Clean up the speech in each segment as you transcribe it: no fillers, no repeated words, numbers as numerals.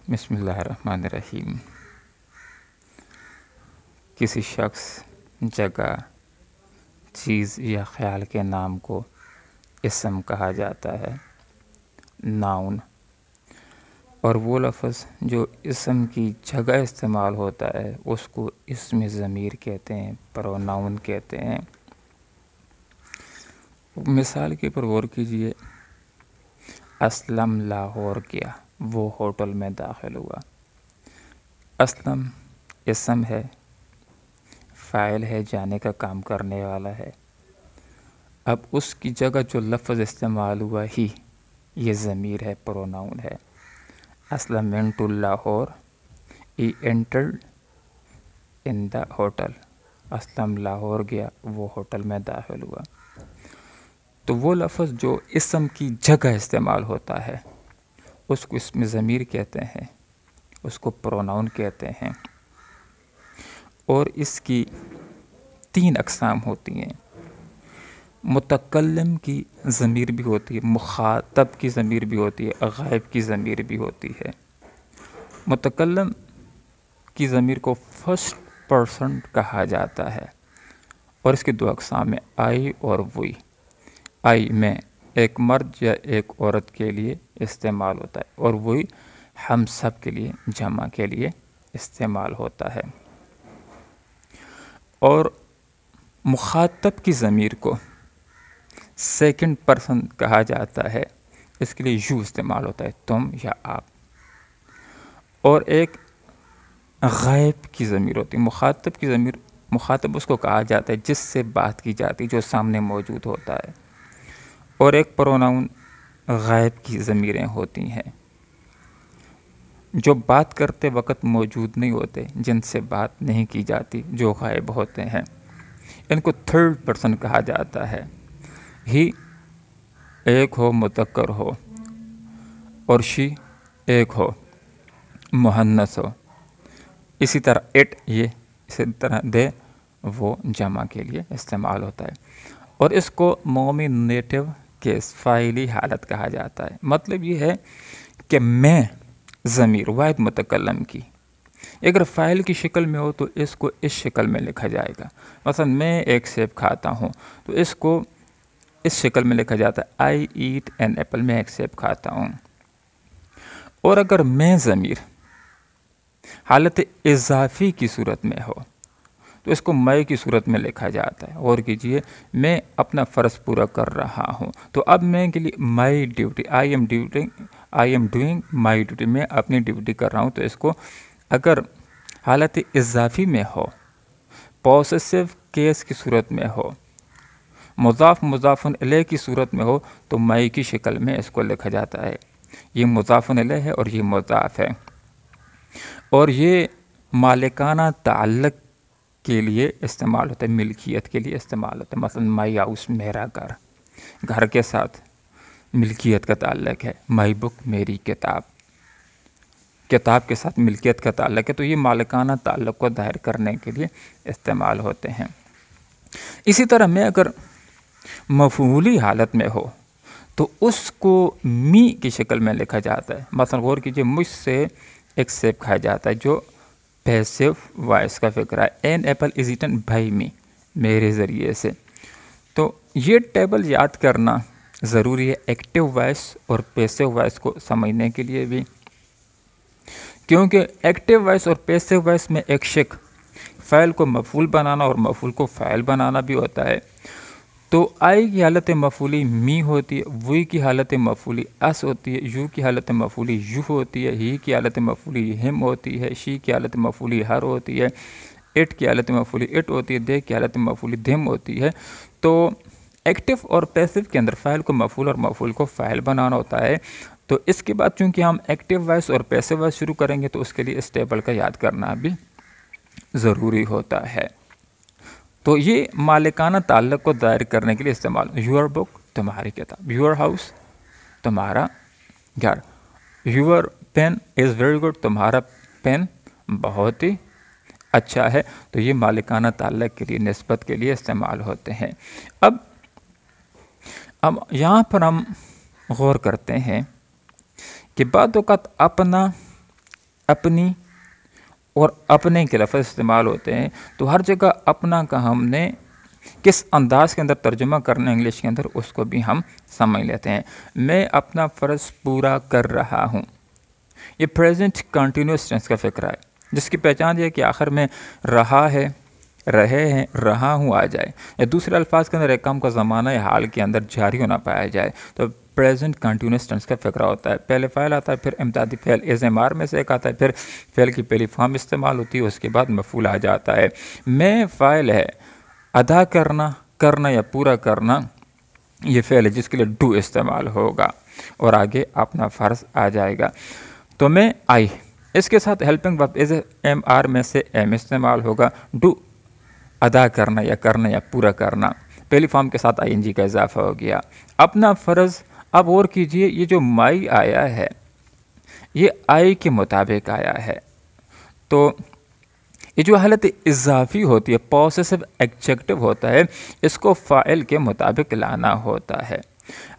بسم اللہ الرحمن الرحیم۔ کسی شخص، جگہ، چیز یا خیال کے نام کو اسم کہا جاتا ہے، ناؤن۔ اور وہ لفظ جو اسم کی جگہ استعمال ہوتا ہے اس کو اسم ضمیر کہتے ہیں، پروناؤن کہتے ہیں۔ مثال کے پر غور کیجئے، اسلم لاہور گیا، وہ ہوٹل میں داخل ہوا۔ اسلم اسم ہے، فاعل ہے، جانے کا کام کرنے والا ہے۔ اب اس کی جگہ جو لفظ استعمال ہوا ہی، یہ ضمیر ہے، پروناؤن ہے۔ Aslam into Lahore, E entered in the hotel. Aslam Lahore گیا، وہ ہوٹل میں داخل ہوا۔ تو وہ لفظ جو اسم کی جگہ استعمال ہوتا ہے اس کو اسم ضمیر کہتے ہیں، اس کو پروناؤن کہتے ہیں۔ اور اس کی 3 اقسام ہوتی ہیں۔ متکلم کی ضمیر بھی ہوتی ہے، مخاطب کی ضمیر بھی ہوتی ہے، غائب کی ضمیر بھی ہوتی ہے۔ متکلم کی ضمیر کو فرسٹ پرسن کہا جاتا ہے، اور اس کی 2 اقسام ہیں، آئی اور وی۔ آئی میں ایک مرد یا ایک عورت کے لیے استعمال ہوتا ہے، اور وہی ہم سب کے لیے، جمع کے لیے استعمال ہوتا ہے۔ اور مخاطب کی ضمیر کو سیکنڈ پرسن کہا جاتا ہے، اس کے لیے یو استعمال ہوتا ہے، تم یا آپ۔ اور ایک غائب کی ضمیر ہوتی ہے۔ مخاطب کی ضمیر، مخاطب اس کو کہا جاتا ہے جس سے بات کی جاتی، جو سامنے موجود ہوتا ہے۔ اور ایک پروناؤن غائب کی ضمیریں ہوتی ہیں، جو بات کرتے وقت موجود نہیں ہوتے، جن سے بات نہیں کی جاتی، جو غائب ہوتے ہیں۔ ان کو تھرڈ پرسن کہا جاتا ہے۔ ہی ایک ہو، مذکر ہو، اور شی ایک ہو، مؤنث ہو۔ اسی طرح اٹ، یہ، اسی طرح دے، وہ جمع کے لیے استعمال ہوتا ہے۔ اور اس کو نومینیٹو کیس، فاعلی حالت کہا جاتا ہے۔ مطلب یہ ہے کہ میں ضمیر واحد متکلم کی اگر فاعل کی شکل میں ہو تو اس کو اس شکل میں لکھا جائے گا۔ مثلا میں ایک سیب کھاتا ہوں تو اس کو اس شکل میں لکھا جاتا ہے، آئی ایٹ این ایپل، میں ایک سیب کھاتا ہوں۔ اور اگر میں ضمیر حالت اضافی کی صورت میں ہو تو اس کو میں کی صورت میں لکھا جاتا ہے۔ غور کیجئے، میں اپنا فرض پورا کر رہا ہوں، تو اب میں کے لیے my duty, I am doing my duty, میں اپنی ڈیوٹی کر رہا ہوں۔ تو اس کو اگر حالت اضافی میں ہو، پوسیسو کیس کی صورت میں ہو، مضاف مضاف الیہ کی صورت میں ہو، تو مائی کی شکل میں اس کو لکھا جاتا ہے۔ یہ مضاف الیہ ہے اور یہ مضاف ہے، اور یہ مالکانہ تعلق کے لیے استعمال ہوتا ہے، ملکیت کے لیے استعمال ہوتا ہے۔ مثلا مائی ہاؤس، میرا گھر، گھر کے ساتھ ملکیت کا تعلق ہے۔ مائی بک، میری کتاب، کتاب کے ساتھ ملکیت کا تعلق ہے، تو یہ مالکانہ تعلق کو ظاہر کرنے کے لیے استعمال ہوتے ہیں۔ اسی طرح میں اگر مفعولی حالت میں ہو تو اس کو می کی شکل میں لکھا جاتا ہے۔ مثلا غور کیجئے، مجھ سے ایک سیب کھایا جاتا ہے، جو پیسو وائس کا فکر ہے، an apple is eaten by me, میرے ذریعے سے۔ تو یہ ٹیبل یاد کرنا ضروری ہے ایکٹیو وائس اور پیسو وائس کو سمجھنے کے لیے بھی، کیونکہ ایکٹیو وائس اور پیسو وائس میں ایک شک فعل کو مفعول بنانا اور مفعول کو فاعل بنانا بھی ہوتا ہے۔ تو آئی کی حالت مفعولی می ہوتی ہے، وی کی حالت مفعولی اس ہوتی ہے، یو کی حالت مفعولی یو ہوتی ہے، ہی کی حالت مفعولی ہم ہوتی ہے، شی کی حالت مفعولی ہر ہوتی ہے، اٹ کی حالت مفعولی اٹ ہوتی ہے، دے کی حالت مفعولی دھم ہوتی ہے۔ تو ایکٹیو اور پیسو کے اندر فاعل کو مفعول اور مفعول کو فاعل بنانا ہوتا ہے۔ تو اس کے بعد چونکہ ہم ایکٹیو وائس اور پیسو وائس شروع کریں گے تو اس کے لیے اس ٹیبل کا یاد کرنا بھی ضروری ہوتا ہے۔ تو یہ مالکانہ تعلق کو ظاہر کرنے کے لیے استعمال، یور بک، تمہاری کتاب، یور ہاؤس، تمہارا گھر، your pen is very good, تمہارا پین بہت ہی اچھا ہے۔ تو یہ مالکانہ تعلق کے لیے، نسبت کے لیے استعمال ہوتے ہیں۔ اب یہاں پر ہم غور کرتے ہیں کہ بعض اوقات اپنا اپنی اور اپنے کے لفظ استعمال ہوتے ہیں، تو ہر جگہ اپنا کا ہم نے کس انداز کے اندر ترجمہ کرنا ہے انگلش کے اندر، اس کو بھی ہم سمجھ لیتے ہیں۔ میں اپنا فرض پورا کر رہا ہوں، یہ پریزنٹ کنٹینیوس ٹینس کا فقرہ ہے، جس کی پہچان یہ ہے کہ آخر میں رہا ہے، رہے ہیں، رہا ہوں آ جائے، یا دوسرے الفاظ کے اندر ایک کام کا زمانہ حال کے اندر جاری ہونا پایا جائے، تو پریزنٹ کنٹینیوس ٹینس کا فقرہ ہوتا ہے۔ پہلے فعل آتا ہے، پھر امدادی فعل از ایم آر میں سے ایک آتا ہے، پھر فعل کی پہلی فارم استعمال ہوتی ہے، اس کے بعد مفعول آ جاتا ہے۔ میں فاعل ہے، ادا کرنا، کرنا یا پورا کرنا یہ فعل ہے جس کے لیے ڈو استعمال ہوگا، اور آگے اپنا فرض آ جائے گا۔ تو میں آئی، اس کے ساتھ ہیلپنگ ورب از ایم آر میں سے ایم استعمال ہوگا، ڈو ادا کرنا یا پورا کرنا، پہلی فارم کے ساتھ آئی این جی کا اضافہ ہو گیا۔ اپنا فرض اب اور کیجئے، یہ جو مائی آیا ہے یہ آئی کے مطابق آیا ہے، تو یہ جو حالت اضافی ہوتی ہے، پوسیسو ایڈجیکٹو ہوتا ہے، اس کو فاعل کے مطابق لانا ہوتا ہے۔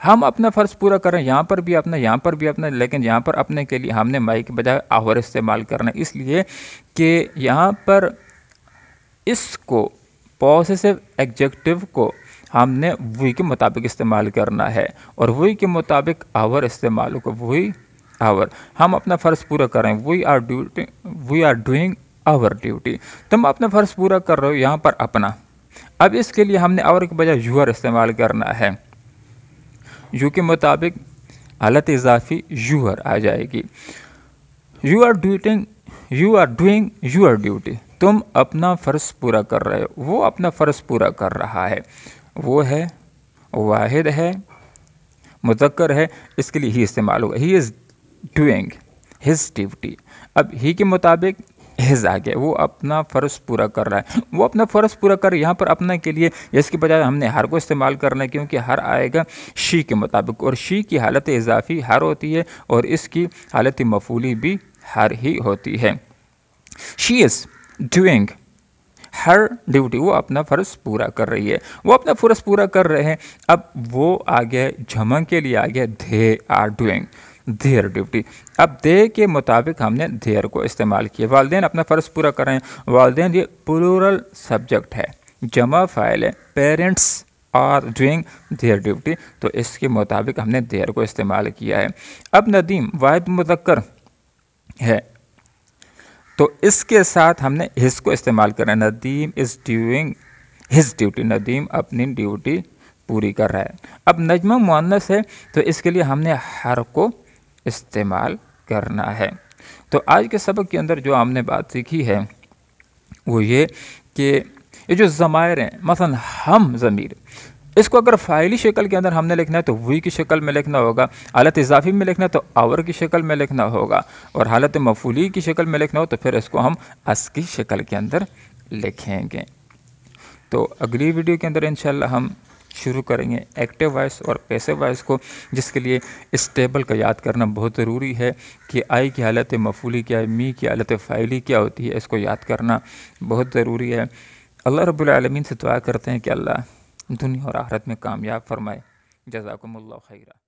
ہم اپنا فرض پورا کریں، یہاں پر بھی اپنا، یہاں پر بھی اپنا، لیکن یہاں پر اپنے کے لیے ہم نے مائی کے بجائے آور استعمال کرنا، اس لیے کہ یہاں پر اس کو پوسیسو ایڈجیکٹو کو ہم نے وہی کے مطابق استعمال کرنا ہے، اور وہی کے مطابق آور استعمال ہوگا، وہی آور۔ ہم اپنا فرض پورا کریں، we are doing our duty, تم اپنا فرض پورا کر رہے ہو، یہاں پر اپنا، اب اس کے لیے ہم نے آور کے بجائے یو آر استعمال کرنا ہے، یو کے مطابق حالت اضافی یو آر آ جائے گی۔ You are doing your duty, تم اپنا فرض پورا کر رہے ہو، وہ اپنا فرض پورا کر رہا ہے، وہ ہے، واحد ہے، مذکر ہے، اس کے لیے ہی استعمال ہوگا، ہی از ڈوئنگ ہز ڈیوٹی۔ اب ہی کے مطابق ہز آ گیا، وہ اپنا فرض پورا کر رہا ہے، وہ اپنا فرض پورا کر رہا ہے۔ یہاں پر اپنا کے لیے اس کے بجائے ہم نے ہر کو استعمال کرنا ہے، کیونکہ ہر آئے گا شی کے مطابق، اور شی کی حالت اضافی ہر ہوتی ہے، اور اس کی حالت مفعولی بھی ہر ہی ہوتی ہے۔ شی از ڈوئنگ ہر ڈیوٹی، وہ اپنا فرض پورا کر رہی ہے، وہ اپنا فرض پورا کر رہے ہیں۔ اب وہ آگے جمع کے لیے آگے they are doing their duty, اب دے کے مطابق ہم نے دیئر کو استعمال کیا۔ والدین اپنا فرض پورا کر رہے ہیں، والدین یہ پلورل سبجیکٹ ہے، جمع فاعل ہے، parents are doing their duty, تو اس کے مطابق ہم نے دیئر کو استعمال کیا ہے۔ اب ندیم واحد مذکر ہے، تو اس کے ساتھ ہم نے ہز کو استعمال کرنا ہے، Nadeem is doing his duty, Nadeem اپنی ڈیوٹی پوری کر رہا ہے۔ اب نجمہ مؤنث ہے، تو اس کے لیے ہم نے ہر کو استعمال کرنا ہے۔ تو آج کے سبق کے اندر جو ہم نے بات سیکھی ہے وہ یہ کہ یہ جو ضمائر ہیں، مثلا ہم ضمیر، اس کو اگر فاعلی شکل کے اندر ہم نے لکھنا ہے تو وی کی شکل میں لکھنا ہوگا، حالت اضافی میں لکھنا ہے تو آور کی شکل میں لکھنا ہوگا، اور حالت مفعولی کی شکل میں لکھنا ہو تو پھر اس کو ہم اس کی شکل کے اندر لکھیں گے۔ تو اگلی ویڈیو کے اندر انشاءاللہ ہم شروع کریں گے ایکٹیو وائس اور پیسو وائس کو، جس کے لیے اس ٹیبل کا یاد کرنا بہت ضروری ہے کہ آئی کی حالت مفعولی کیا ہے، می کی حالت فاعلی کیا ہوتی ہے، اس کو یاد کرنا بہت ضروری ہے۔ اللہ رب العالمین سے دعا کرتے ہیں کہ اللہ دنیا اور آخرت میں کامیاب فرمائے۔ جزاکم اللہ خیرہ۔